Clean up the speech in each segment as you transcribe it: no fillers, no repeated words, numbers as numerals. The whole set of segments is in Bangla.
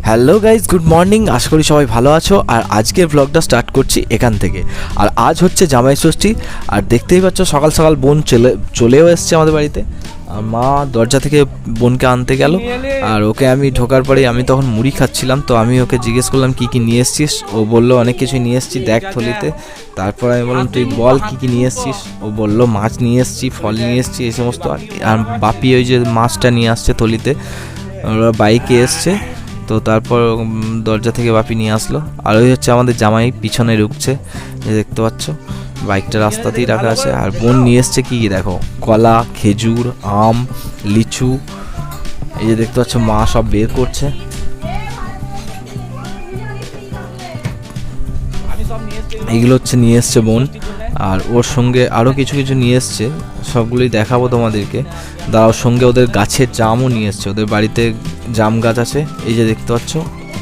Hello guys, good morning. আশা করি সবাই ভালো আছো। আর আজকের ব্লগটা স্টার্ট করছি এখান থেকে। আর আজ হচ্ছে জামাই ষষ্ঠী। আর দেখতেই পাচ্ছ সকাল সকাল বোন চলেও এসছে আমাদের বাড়িতে। আর মা দরজা থেকে বোনকে আনতে গেল। আর ওকে আমি ঢোকার পরেই আমি তখন মুড়ি খাচ্ছিলাম, তো আমি ওকে জিজ্ঞেস করলাম কী কী নিয়ে এসছিস। ও বললো অনেক কিছুই নিয়ে এসছি, দেখ থলিতে। তারপর আমি বললাম তুই বল কী কী নিয়ে এসছিস। ও বললো মাছ নিয়ে এসছি, ফল নিয়ে এসছি, এই সমস্ত। আর বাপি ওই যে মাছটা নিয়ে আসছে থলিতে, ওরা বাইকে এসছে। তো তারপর দরজা থেকে বাপি নিয়ে আসলো। আর ওই হচ্ছে আমাদের জামাই পিছনে রুকছে, যে দেখতে পাচ্ছ বাইকটা রাস্তাতেই রাখা আছে। আর বোন নিয়ে এসছে কি দেখো, কলা, খেজুর, আম, লিচু। এই যে দেখতে পাচ্ছ মা সব বের করছে। এইগুলো হচ্ছে নিয়ে এসছে বোন। আর ওর সঙ্গে আরও কিছু কিছু নিয়ে এসছে, সবগুলোই দেখাবো তোমাদেরকে। দাঁড়াও, সঙ্গে ওদের গাছের জামও নিয়ে এসছে। ওদের বাড়িতে জাম গাছ আছে, এই যে দেখতে পাচ্ছ।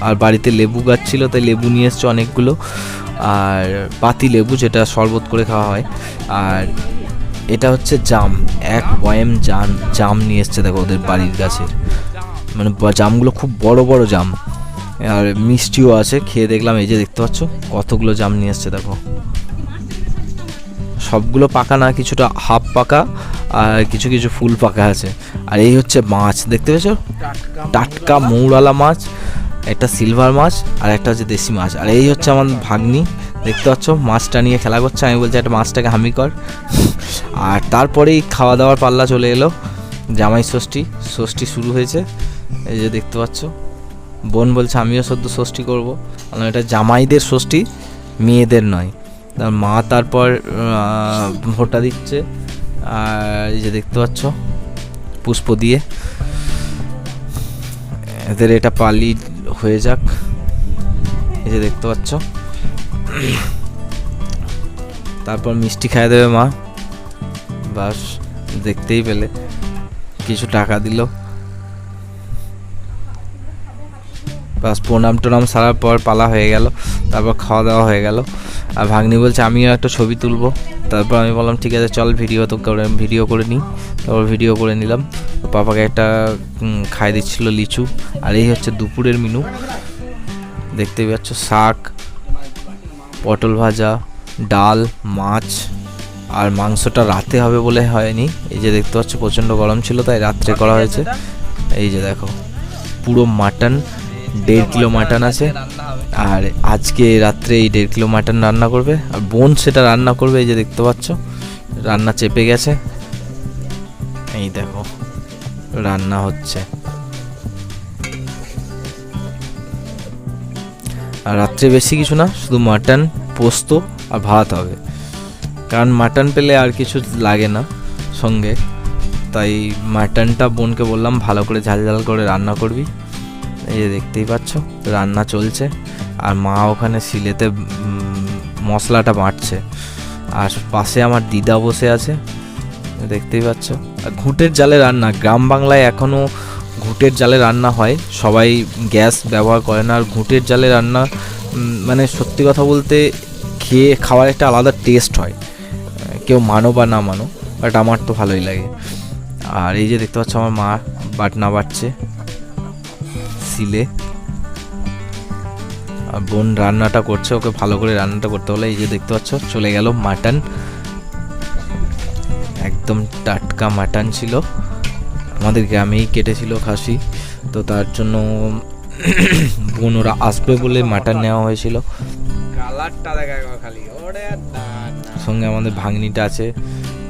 আর বাড়িতে লেবু গাছ ছিল, তাই লেবু নিয়ে এসছে অনেকগুলো। আর পাতি লেবু, যেটা শরবত করে খাওয়া হয়। আর এটা হচ্ছে জাম, এক বয়াম জাম নিয়ে এসছে দেখো ওদের বাড়ির গাছের। মানে জামগুলো খুব বড় বড় জাম। আর মিষ্টিও আছে, খেয়ে দেখলাম। এই যে দেখতে পাচ্ছ কতগুলো জাম নিয়ে এসছে দেখো। সবগুলো পাকা না, কিছুটা হাফ পাকা, আর কিছু কিছু ফুল পাকা আছে। আর এই হচ্ছে মাছ, দেখতে পেয়েছো, টাটকা মৌরালা মাছ, একটা সিলভার মাছ, আর একটা হচ্ছে দেশি মাছ। আর এই হচ্ছে আমার ভাগ্নি, দেখতে পাচ্ছ মাছটা নিয়ে খেলা করছে। আমি বলছি একটা মাছটাকে হামি কর। আর তারপরেই খাওয়া দাওয়ার পাল্লা চলে এলো। জামাই ষষ্ঠী শুরু হয়েছে, এই যে দেখতে পাচ্ছ। বোন বলছে আমিও সদ্য ষষ্ঠী করবো। এটা জামাইদের ষষ্ঠী, মেয়েদের নয়। তার মা তারপর ভোটা দিচ্ছে। আর এই যে দেখতে পাচ্ছ পুষ্প দিয়ে। এদের এটা পালি হয়ে যাক, এই যে দেখতে পাচ্ছ। তারপর মিষ্টি খাইয়ে দেবে মা। বাস, দেখতেই পেলে কিছু টাকা দিল। বাস, প্রণাম টোনাম সারার পর পালা হয়ে গেল। তারপর খাওয়া দাওয়া হয়ে গেল। আর ভাগ্নি বলছে আমিও একটা ছবি তুলবো। তারপর আমি বললাম ঠিক আছে চল, ভিডিও করে নিই। তারপর ভিডিও করে নিলাম। পাপাকে একটা খাই দিচ্ছিল লিচু। আর এই হচ্ছে দুপুরের মেনু, দেখতেই পাচ্ছ। শাক, পটল ভাজা, ডাল, মাছ। আর মাংসটা রাতে হবে বলে হয়নি। এই যে দেখতে পাচ্ছ প্রচণ্ড গরম ছিল, তাই রাত্রে করা হয়েছে। এই যে দেখো পুরো মাটন, 1.5 কিলো মাটন আছে। আর আজকে রাত্রে এই 1.5 কিলো মাটন রান্না করবে। আর বোন সেটা রান্না করবে, এই যে দেখতে পাচ্ছ রান্না চেপে গেছে। এই দেখো রান্না হচ্ছে। আর রাত্রে বেশি কিছু না, শুধু মাটন, পোস্ত আর ভাত হবে। কারণ মাটন পেলে আর কিছু লাগে না সঙ্গে, তাই মাটনটা বোনকে বললাম ভালো করে ঝাল ঝাল করে রান্না করবি। এই যে দেখতেই পাচ্ছ রান্না চলছে। আর মা ওখানে সিলেতে মশলাটা বাটছে। আর পাশে আমার দিদা বসে আছে, দেখতেই পাচ্ছ। আর ঘুঁটের জালে রান্না, গ্রাম বাংলায় এখনও ঘুঁটের জালে রান্না হয়, সবাই গ্যাস ব্যবহার করে না। আর ঘুঁটের জালে রান্না মানে সত্যি কথা বলতে খাওয়ার একটা আলাদা টেস্ট হয়, কেউ মানো বা না মানো, বাট আমার তো ভালোই লাগে। আর এই যে দেখতে পাচ্ছ আমার মা বাটনা বাটছে সিলে। আর বোন রান্নাটা করছে, ওকে ভালো করে রান্নাটা করতে হলে। এই যে দেখতে পাচ্ছ চলে গেল মাটন, একদম টাটকা মাটন ছিল, আমাদের গ্রামেই কেটেছিল খাসি। তো তার জন্য বোন ওরা আসবে বলে মাটন নেওয়া হয়েছিল। সঙ্গে আমাদের ভাগ্নিটা আছে,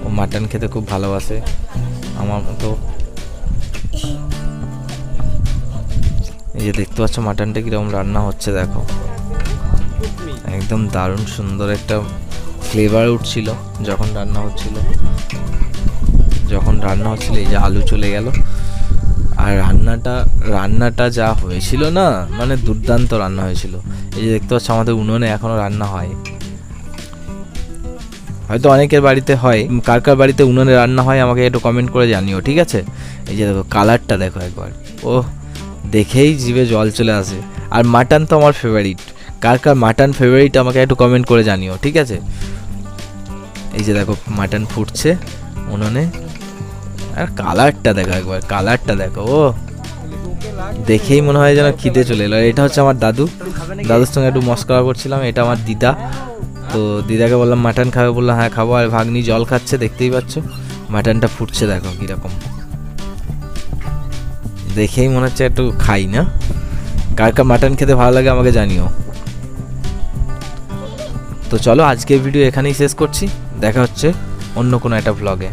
ও মাটন খেতে খুব ভালোবাসে আমার মতো। এই যে দেখতে পাচ্ছ মাটনটা কিরকম রান্না হচ্ছে দেখো, একদম দারুণ সুন্দর একটা ফ্লেভার উঠছিল যখন রান্না হচ্ছিল। এই যে আলু চলে গেল। আর রান্নাটা যা হয়েছিল না, মানে দুর্দান্ত রান্না হয়েছিল। এই যে দেখতে পাচ্ছ আমাদের উনুনে এখনো রান্না হয়, হয়তো অনেকের বাড়িতে হয়। কার কার বাড়িতে উনুনে রান্না হয় আমাকে একটু কমেন্ট করে জানিও, ঠিক আছে। এই যে দেখো কালারটা দেখো একবার, ও দেখেই জিভে জল চলে আসে। আর মাটন তো আমার ফেভারিট, কার কার মাটন ফেভারিট আমাকে একটু কমেন্ট করে জানিও, ঠিক আছে। এই যে দেখো মাটন ফুটছে উনুনে। আর কালারটা দেখো, একবার কালারটা দেখো, ও দেখেই মনে হয় যেন খিদে চলে এলো। এটা হচ্ছে আমার দাদু, দাদুর সঙ্গে একটু মস্করা করছিলাম। এটা আমার দিদা, তো দিদাকে বললাম মাটন খাবে, বললাম হ্যাঁ খাবো। আর ভাগ্নি জল খাচ্ছে, দেখতেই পাচ্ছ মাটনটা ফুটছে দেখো কীরকম, দেখেই মনে হচ্ছে একটু খাই না। কার কার মাটন খেতে ভালো লাগে আমাকে জানিও। তো চলো আজকের ভিডিও এখানেই শেষ করছি, দেখা হচ্ছে অন্য কোনো একটা ভ্লগে।